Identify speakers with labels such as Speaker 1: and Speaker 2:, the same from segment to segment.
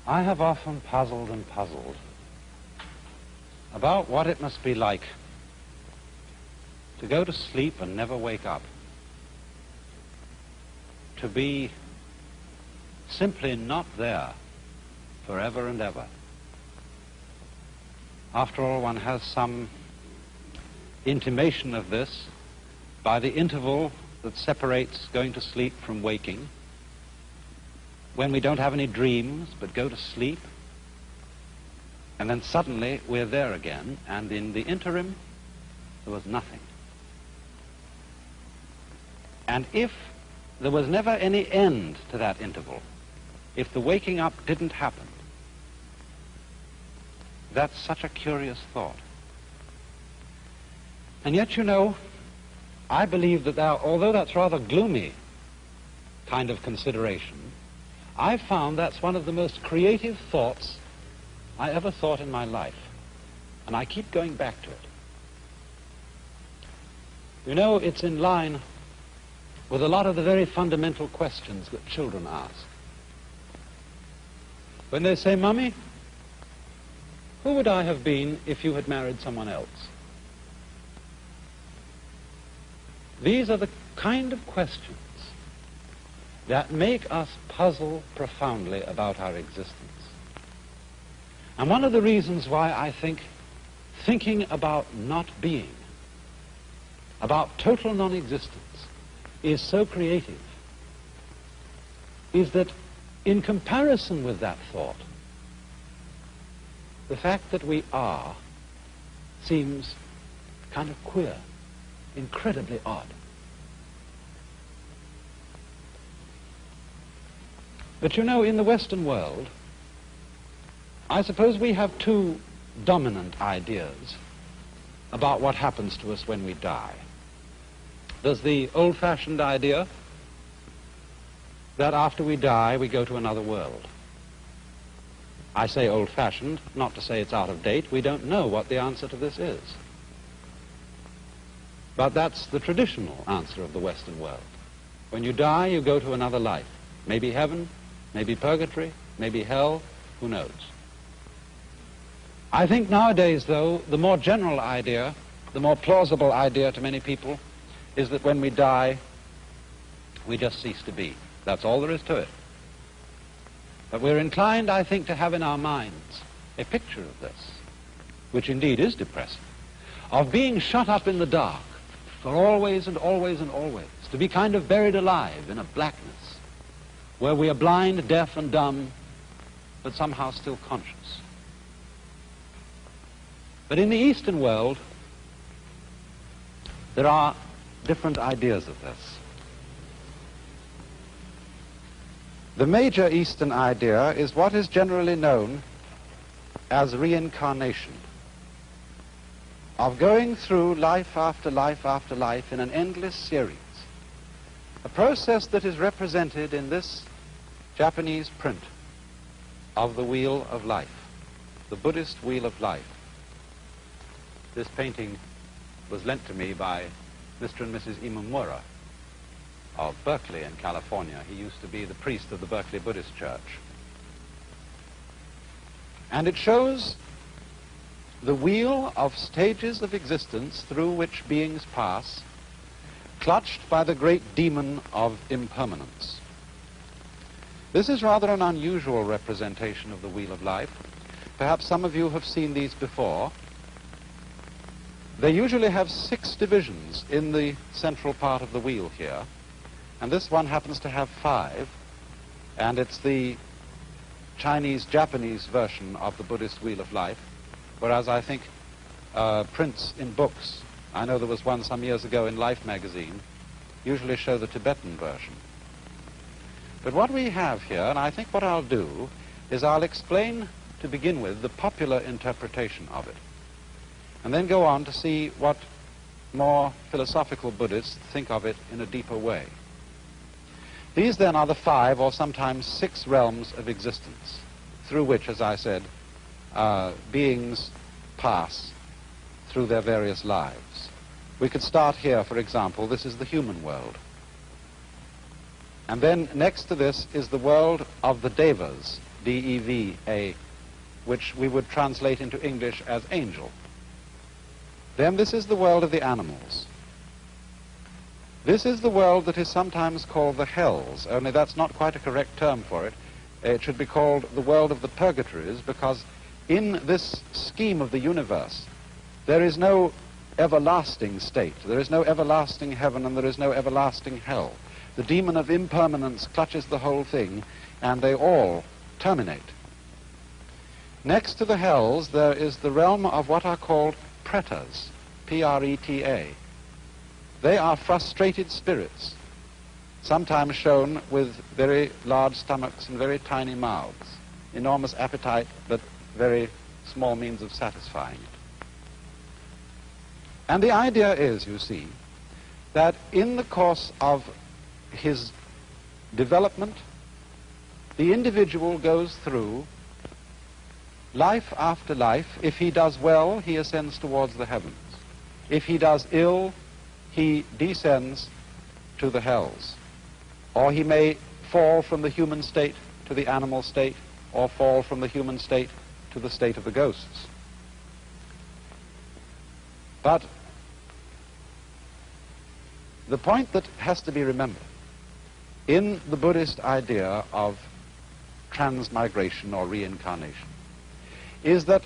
Speaker 1: I have often puzzled and puzzled about what it must be like to go to sleep and never wake up, to be simply not there forever and ever. After all, one has some intimation of this by the interval that separates going to sleep from waking, when we don't have any dreams but go to sleep, and then suddenly we're there again, and in the interim there was nothing. And if there was never any end to that interval, if the waking up didn't happen, that's such a curious thought. And yet, you know, I believe that although that's rather gloomy kind of consideration, I've found that's one of the most creative thoughts I ever thought in my life. And I keep going back to it. You know, it's in line with a lot of the very fundamental questions that children ask. When they say, "Mummy, who would I have been if you had married someone else?" These are the kind of questions that make us puzzle profoundly about our existence. And one of the reasons why I think thinking about not being, about total non-existence, is so creative, is that in comparison with that thought, the fact that we are seems kind of queer, incredibly odd. But you know, in the Western world, I suppose we have two dominant ideas about what happens to us when we die. There's the old-fashioned idea that after we die, we go to another world. I say old-fashioned, not to say it's out of date. We don't know what the answer to this is. But that's the traditional answer of the Western world. When you die, you go to another life. Maybe heaven, maybe purgatory, maybe hell, who knows? I think nowadays, though, the more general idea, the more plausible idea to many people, is that when we die, we just cease to be. That's all there is to it. But we're inclined, I think, to have in our minds a picture of this, which indeed is depressing, of being shut up in the dark for always and always and always, to be kind of buried alive in a blackness, where we are blind, deaf, and dumb, but somehow still conscious. But in the Eastern world, there are different ideas of this. The major Eastern idea is what is generally known as reincarnation, of going through life after life after life in an endless series, a process that is represented in this Japanese print of the Wheel of Life, the Buddhist Wheel of Life. This painting was lent to me by Mr. and Mrs. Imamura of Berkeley in California. He used to be the priest of the Berkeley Buddhist Church. And it shows the wheel of stages of existence through which beings pass, clutched by the great demon of impermanence. This is rather an unusual representation of the Wheel of Life. Perhaps some of you have seen these before. They usually have 6 divisions in the central part of the wheel here, and this one happens to have 5, and it's the Chinese-Japanese version of the Buddhist Wheel of Life, whereas I think prints in books, I know there was one some years ago in Life magazine, usually show the Tibetan version. But what we have here, and I think what I'll do, is I'll explain, to begin with, the popular interpretation of it, and then go on to see what more philosophical Buddhists think of it in a deeper way. These then are the 5 or sometimes 6 realms of existence through which, as I said, beings pass through their various lives. We could start here, for example. This is the human world. And then next to this is the world of the devas, D-E-V-A, which we would translate into English as angel. Then this is the world of the animals. This is the world that is sometimes called the hells, only that's not quite a correct term for it. It should be called the world of the purgatories, because in this scheme of the universe, there is no everlasting state. There is no everlasting heaven and there is no everlasting hell. The demon of impermanence clutches the whole thing, and they all terminate. Next to the hells, there is the realm of what are called pretas, P-R-E-T-A. They are frustrated spirits, sometimes shown with very large stomachs and very tiny mouths, enormous appetite, but very small means of satisfying it. And the idea is, you see, that in the course of his development, the individual goes through life after life. If he does well, he ascends towards the heavens. If he does ill, he descends to the hells. Or he may fall from the human state to the animal state, or fall from the human state to the state of the ghosts. But the point that has to be remembered in the Buddhist idea of transmigration or reincarnation is that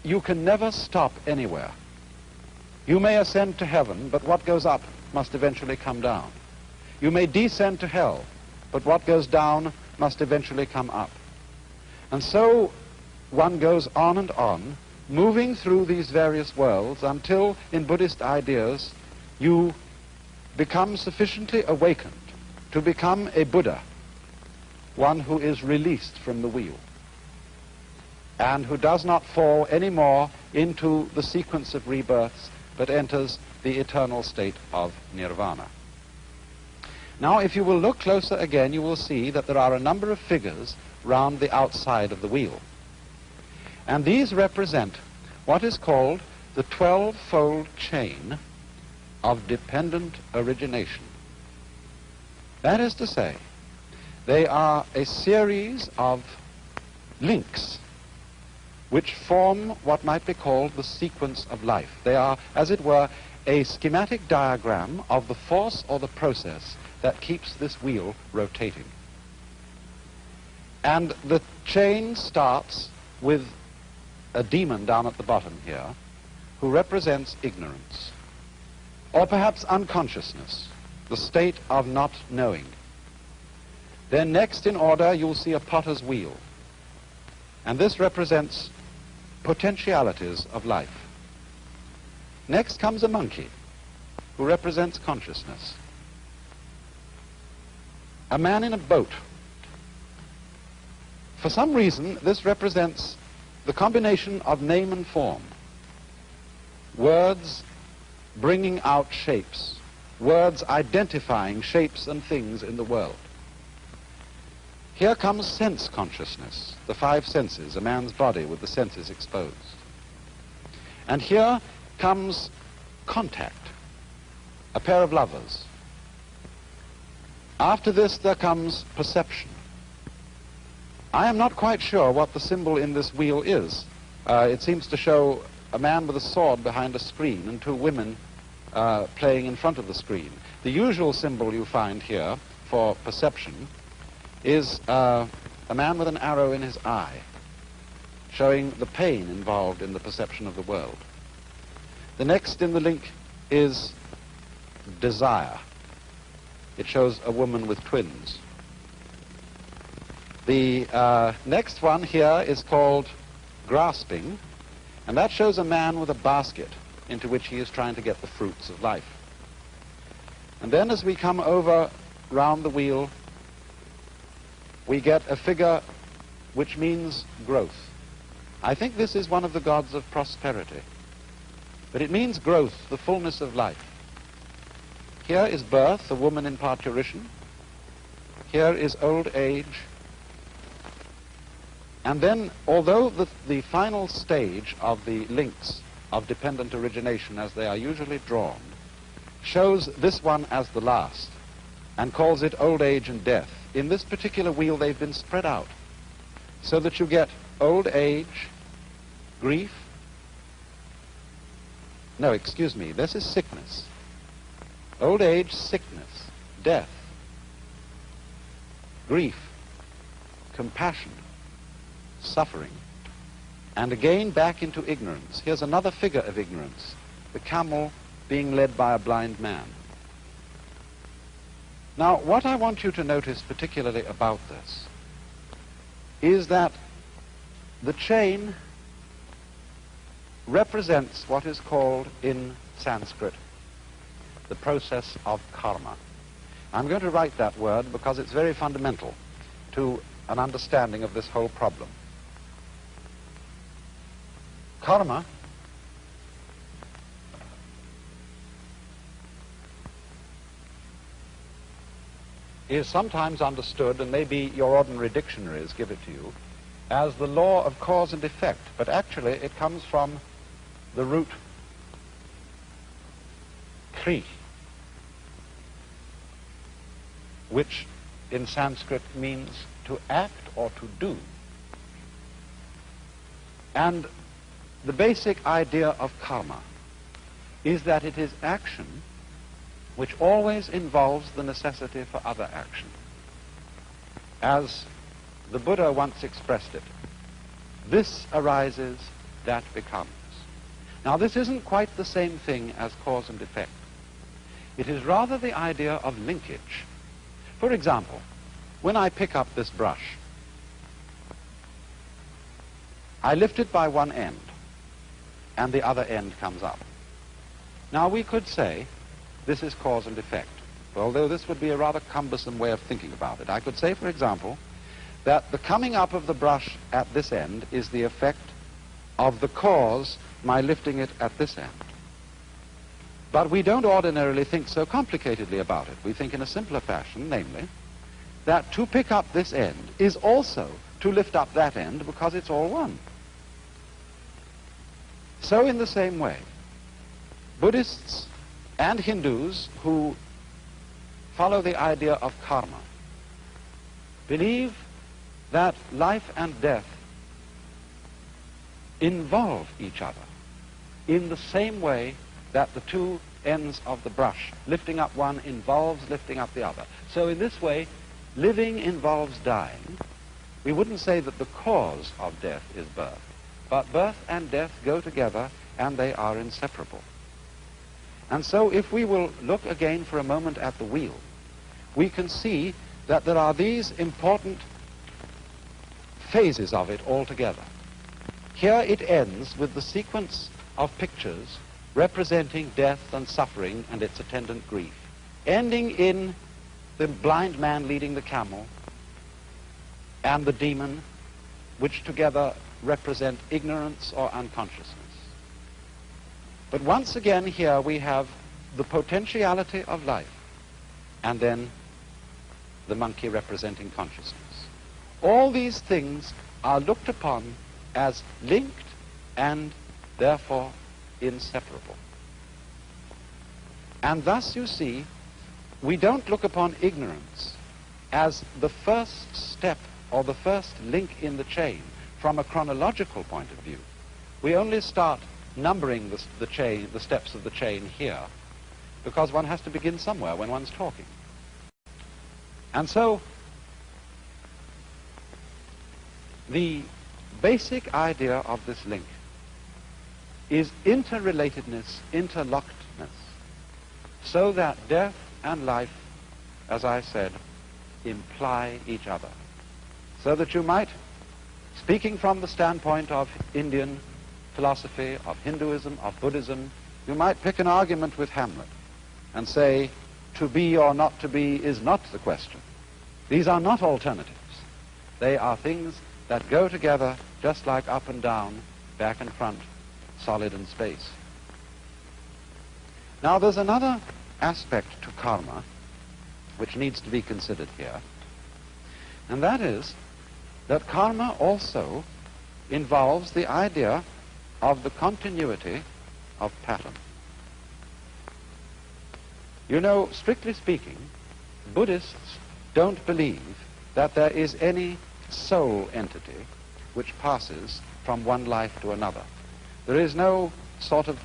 Speaker 1: you can never stop anywhere. You may ascend to heaven, but what goes up must eventually come down. You may descend to hell, but what goes down must eventually come up. And so one goes on, moving through these various worlds until, in Buddhist ideas, you become sufficiently awakened to become a Buddha, one who is released from the wheel, and who does not fall anymore into the sequence of rebirths, but enters the eternal state of nirvana. Now, if you will look closer again, you will see that there are a number of figures round the outside of the wheel. And these represent what is called the 12-fold chain of dependent origination. That is to say, they are a series of links which form what might be called the sequence of life. They are, as it were, a schematic diagram of the force or the process that keeps this wheel rotating. And the chain starts with a demon down at the bottom here, who represents ignorance, or perhaps unconsciousness, the state of not knowing. Then next in order, you'll see a potter's wheel, and this represents potentialities of life. Next comes a monkey, who represents consciousness. A man in a boat. For some reason, this represents the combination of name and form. Words bringing out shapes. Words identifying shapes and things in the world. Here comes sense consciousness, the five senses, a man's body with the senses exposed. And here comes contact, a pair of lovers. After this, there comes perception. I am not quite sure what the symbol in this wheel is. It seems to show a man with a sword behind a screen and two women playing in front of the screen. The usual symbol you find here for perception is a man with an arrow in his eye, showing the pain involved in the perception of the world. The next in the link is desire. It shows a woman with twins. The next one here is called grasping, and that shows a man with a basket into which he is trying to get the fruits of life. And then as we come over round the wheel, we get a figure which means growth. I think this is one of the gods of prosperity, but it means growth, the fullness of life. Here is birth, a woman in parturition. Here is old age. And then, although the final stage of the links of dependent origination, as they are usually drawn, shows this one as the last, and calls it old age and death, in this particular wheel they've been spread out so that you get old age, grief. No, excuse me, this is sickness. Old age, sickness, death, grief, compassion, suffering, and again back into ignorance. Here's another figure of ignorance, the camel being led by a blind man. Now, what I want you to notice particularly about this is that the chain represents what is called in Sanskrit the process of karma. I'm going to write that word because it's very fundamental to an understanding of this whole problem. Karma is sometimes understood, and maybe your ordinary dictionaries give it to you, as the law of cause and effect, but actually it comes from the root kri, which in Sanskrit means to act or to do. And the basic idea of karma is that it is action which always involves the necessity for other action. As the Buddha once expressed it, this arises, that becomes. Now, this isn't quite the same thing as cause and effect. It is rather the idea of linkage. For example, when I pick up this brush, I lift it by one end, and the other end comes up. Now, we could say this is cause and effect, although this would be a rather cumbersome way of thinking about it. I could say, for example, that the coming up of the brush at this end is the effect of the cause, my lifting it at this end. But we don't ordinarily think so complicatedly about it. We think in a simpler fashion, namely, that to pick up this end is also to lift up that end because it's all one. So in the same way, Buddhists and Hindus who follow the idea of karma believe that life and death involve each other in the same way that the two ends of the brush, lifting up one involves lifting up the other. So in this way, living involves dying. We wouldn't say that the cause of death is birth, but birth and death go together and they are inseparable. And so if we will look again for a moment at the wheel, we can see that there are these important phases of it altogether. Here it ends with the sequence of pictures representing death and suffering and its attendant grief, ending in the blind man leading the camel and the demon, which together represent ignorance or unconsciousness. But once again here we have the potentiality of life, and then the monkey representing consciousness. All these things are looked upon as linked and therefore inseparable. And thus, you see, we don't look upon ignorance as the first step or the first link in the chain from a chronological point of view. We only start numbering the chain, the steps of the chain here, because one has to begin somewhere when one's talking. And so the basic idea of this link is interrelatedness, interlockedness, so that death and life, as I said, imply each other. So that you might, speaking from the standpoint of Indian philosophy, of Hinduism, of Buddhism, you might pick an argument with Hamlet and say, to be or not to be is not the question. These are not alternatives. They are things that go together just like up and down, back and front, solid and space. Now there's another aspect to karma which needs to be considered here, and that is that karma also involves the idea of the continuity of pattern. You know, strictly speaking, Buddhists don't believe that there is any soul entity which passes from one life to another. There is no sort of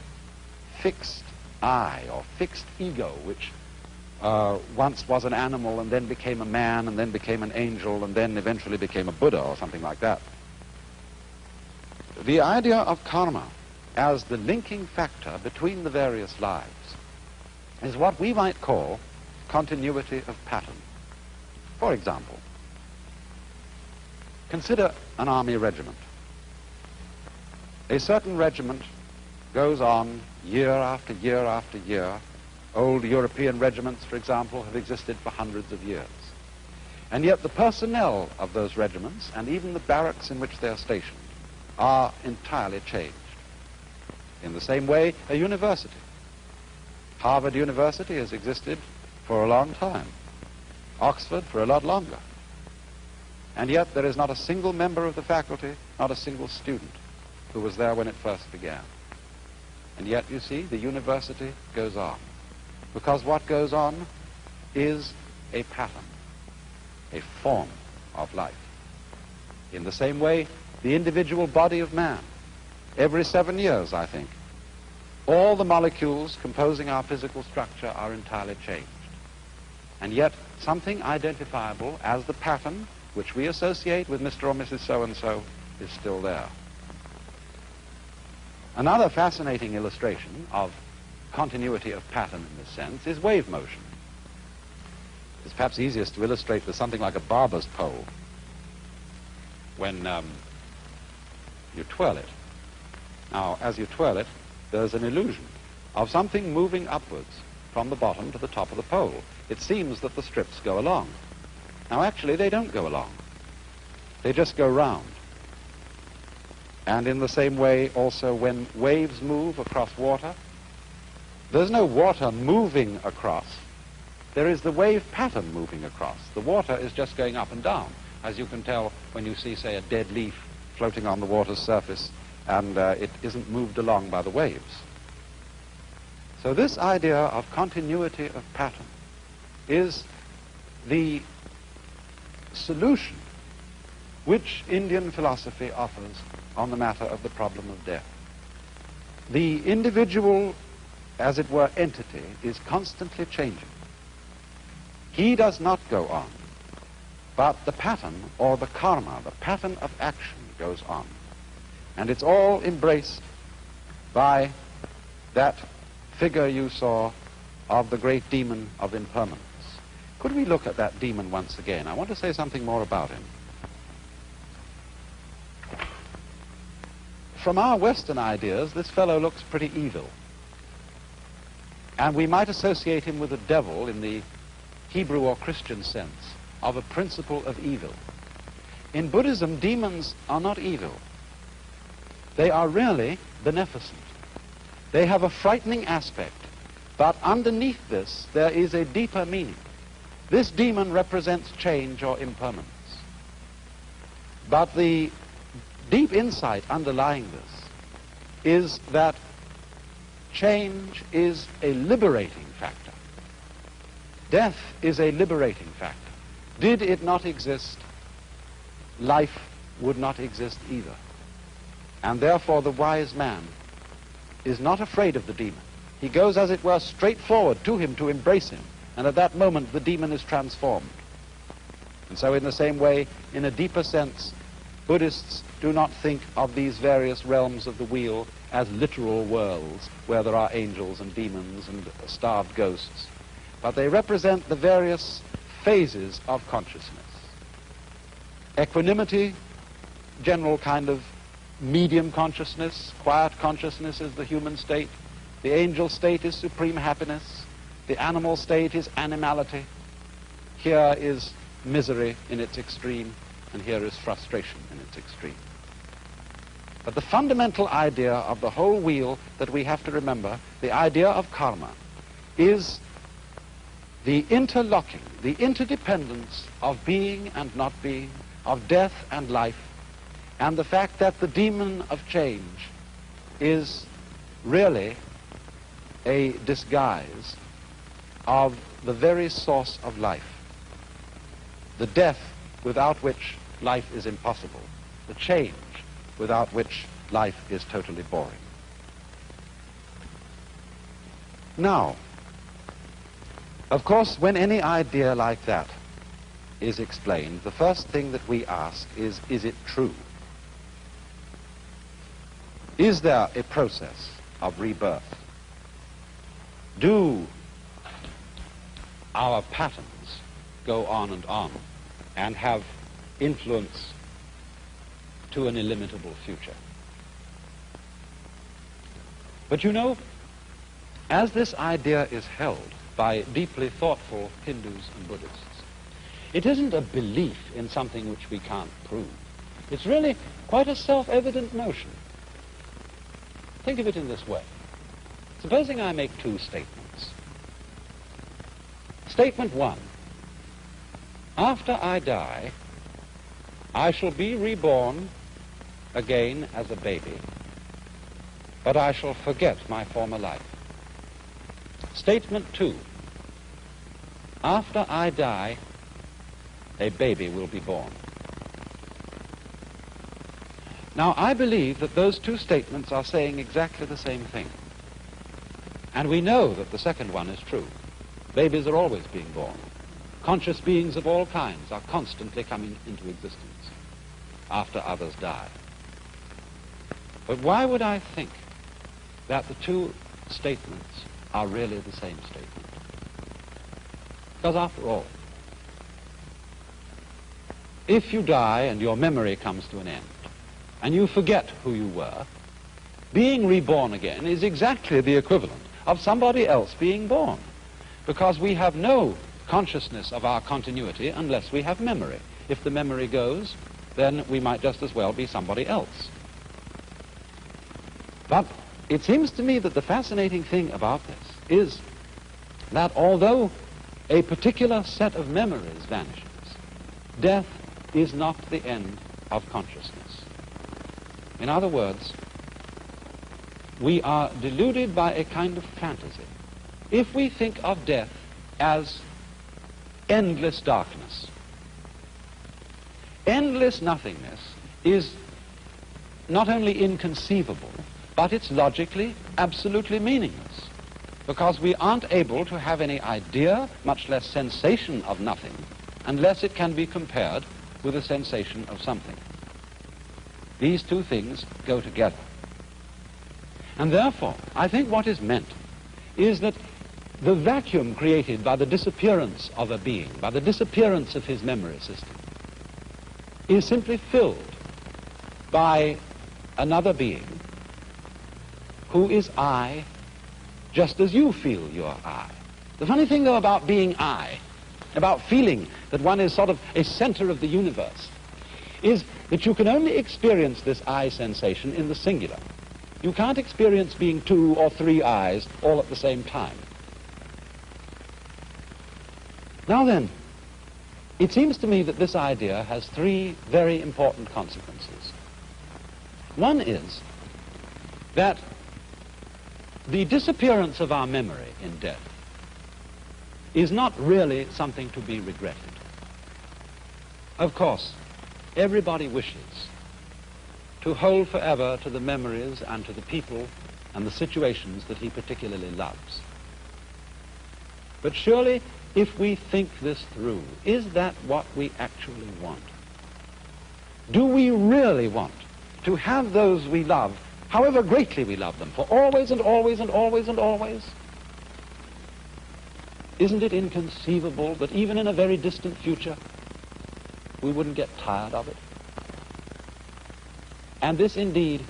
Speaker 1: fixed I or fixed ego which once was an animal and then became a man and then became an angel and then eventually became a Buddha or something like that. The idea of karma as the linking factor between the various lives is what we might call continuity of pattern. For example, consider an army regiment. A certain regiment goes on year after year after year. Old European regiments, for example, have existed for hundreds of years. And yet the personnel of those regiments, and even the barracks in which they are stationed, are entirely changed. In the same way, a university. Harvard University has existed for a long time. Oxford for a lot longer. And yet there is not a single member of the faculty, not a single student, who was there when it first began. And yet, you see, the university goes on. Because what goes on is a pattern, a form of life. In the same way, the individual body of man, every 7 years, I think, all the molecules composing our physical structure are entirely changed. And yet, something identifiable as the pattern which we associate with Mr. or Mrs. So-and-so is still there. Another fascinating illustration of continuity of pattern in this sense is wave motion. It's perhaps easiest to illustrate with something like a barber's pole. When you twirl it. Now, as you twirl it, there's an illusion of something moving upwards from the bottom to the top of the pole. It seems that the strips go along. Now, actually, they don't go along. They just go round. And in the same way, also, when waves move across water, there's no water moving across. There is the wave pattern moving across. The water is just going up and down, as you can tell when you see, say, a dead leaf floating on the water's surface, and it isn't moved along by the waves. So this idea of continuity of pattern is the solution which Indian philosophy offers on the matter of the problem of death. The individual, as it were, entity is constantly changing. He does not go on, but the pattern or the karma, the pattern of action, goes on. And it's all embraced by that figure you saw of the great demon of impermanence. Could we look at that demon once again? I want to say something more about him. From our Western ideas, this fellow looks pretty evil. And we might associate him with the devil in the Hebrew or Christian sense of a principle of evil. In Buddhism, demons are not evil. They are really beneficent. They have a frightening aspect, but underneath this there is a deeper meaning. This demon represents change or impermanence. But the deep insight underlying this is that change is a liberating factor. Death is a liberating factor. Did it not exist, life would not exist either. And therefore the wise man is not afraid of the demon. He goes, as it were, straight forward to him to embrace him. And at that moment the demon is transformed. And so in the same way, in a deeper sense, Buddhists do not think of these various realms of the wheel as literal worlds where there are angels and demons and starved ghosts, but they represent the various phases of consciousness. Equanimity, general kind of medium consciousness, quiet consciousness is the human state. The angel state is supreme happiness. The animal state is animality. Here is misery in its extreme, and here is frustration in its extreme. But the fundamental idea of the whole wheel that we have to remember, the idea of karma, is the interlocking, the interdependence of being and not being, of death and life, and the fact that the demon of change is really a disguise of the very source of life, the death without which life is impossible, the change without which life is totally boring. Now, of course, when any idea like that is explained, the first thing that we ask is it true? Is there a process of rebirth? Do our patterns go on and have influence to an illimitable future? But you know, as this idea is held by deeply thoughtful Hindus and Buddhists, it isn't a belief in something which we can't prove. It's really quite a self-evident notion. Think of it in this way. Supposing I make two statements. Statement one: after I die, I shall be reborn again as a baby, but I shall forget my former life. Statement two: after I die, a baby will be born. Now, I believe that those two statements are saying exactly the same thing. And we know that the second one is true. Babies are always being born. Conscious beings of all kinds are constantly coming into existence after others die. But why would I think that the two statements are really the same statement? Because after all, if you die and your memory comes to an end, and you forget who you were, being reborn again is exactly the equivalent of somebody else being born, because we have no consciousness of our continuity unless we have memory. If the memory goes, then we might just as well be somebody else. But it seems to me that the fascinating thing about this is that although a particular set of memories vanishes, death is not the end of consciousness. In other words, we are deluded by a kind of fantasy if we think of death as endless darkness. Endless nothingness is not only inconceivable, but it's logically absolutely meaningless, because we aren't able to have any idea, much less sensation of nothing, unless it can be compared with a sensation of something. These two things go together. And therefore, I think what is meant is that the vacuum created by the disappearance of a being, by the disappearance of his memory system, is simply filled by another being who is I, just as you feel you're I. The funny thing, though, about being I, about feeling that one is sort of a center of the universe, is that you can only experience this I sensation in the singular. You can't experience being two or three I's all at the same time. Now then, it seems to me that this idea has three very important consequences. One is that the disappearance of our memory in death is not really something to be regretted. Of course, everybody wishes to hold forever to the memories and to the people and the situations that he particularly loves. But surely, if we think this through, is that what we actually want? Do we really want to have those we love, however greatly we love them, for always and always and always and always? Isn't it inconceivable that even in a very distant future, we wouldn't get tired of it? And this indeed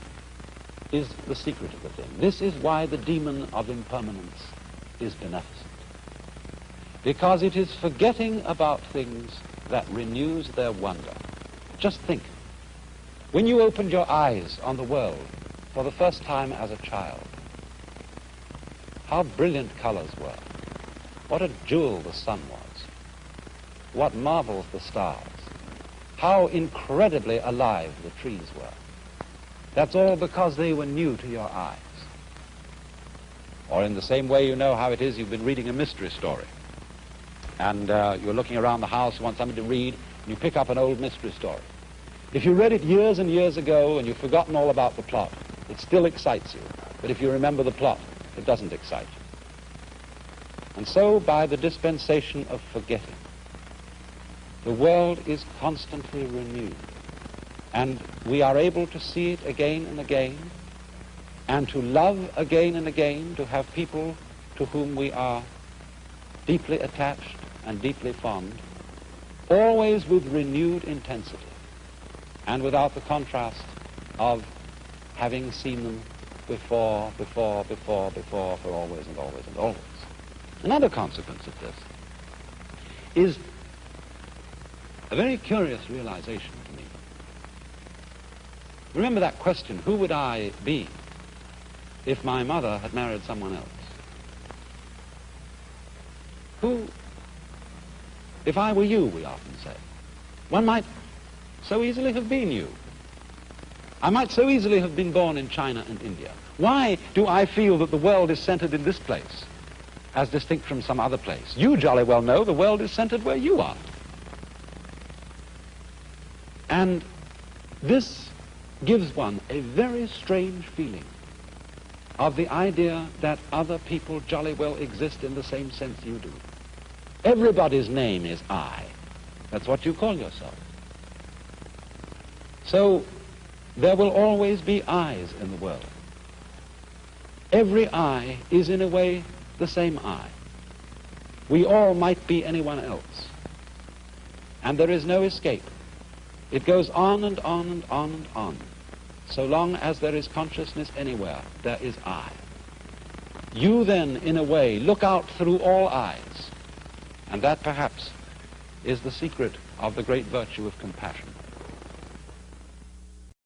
Speaker 1: is the secret of the thing. This is why the demon of impermanence is beneficent. Because it is forgetting about things that renews their wonder. Just think, when you opened your eyes on the world for the first time as a child, how brilliant colors were. What a jewel the sun was. What marvels the stars. How incredibly alive the trees were. That's all because they were new to your eyes. Or in the same way, you know how it is, you've been reading a mystery story. And you're looking around the house, you want something to read, and you pick up an old mystery story. If you read it years and years ago and you've forgotten all about the plot, it still excites you. But if you remember the plot, it doesn't excite you. And so, by the dispensation of forgetting, the world is constantly renewed. And we are able to see it again and again, and to love again and again, to have people to whom we are deeply attached and deeply fond, always with renewed intensity, and without the contrast of having seen them before, for always and always and always. Another consequence of this is a very curious realization to me. Remember that question, who would I be if my mother had married someone else? Who, if I were you, we often say, one might so easily have been you. I might so easily have been born in China and India. Why do I feel that the world is centered in this place, as distinct from some other place? You jolly well know the world is centered where you are. And this gives one a very strange feeling of the idea that other people jolly well exist in the same sense you do. Everybody's name is I. That's what you call yourself. So there will always be I's in the world. Every I is in a way the same I. We all might be anyone else. And there is no escape. It goes on and on and on and on. So long as there is consciousness anywhere, there is I. You then, in a way, look out through all eyes. And that perhaps is the secret of the great virtue of compassion.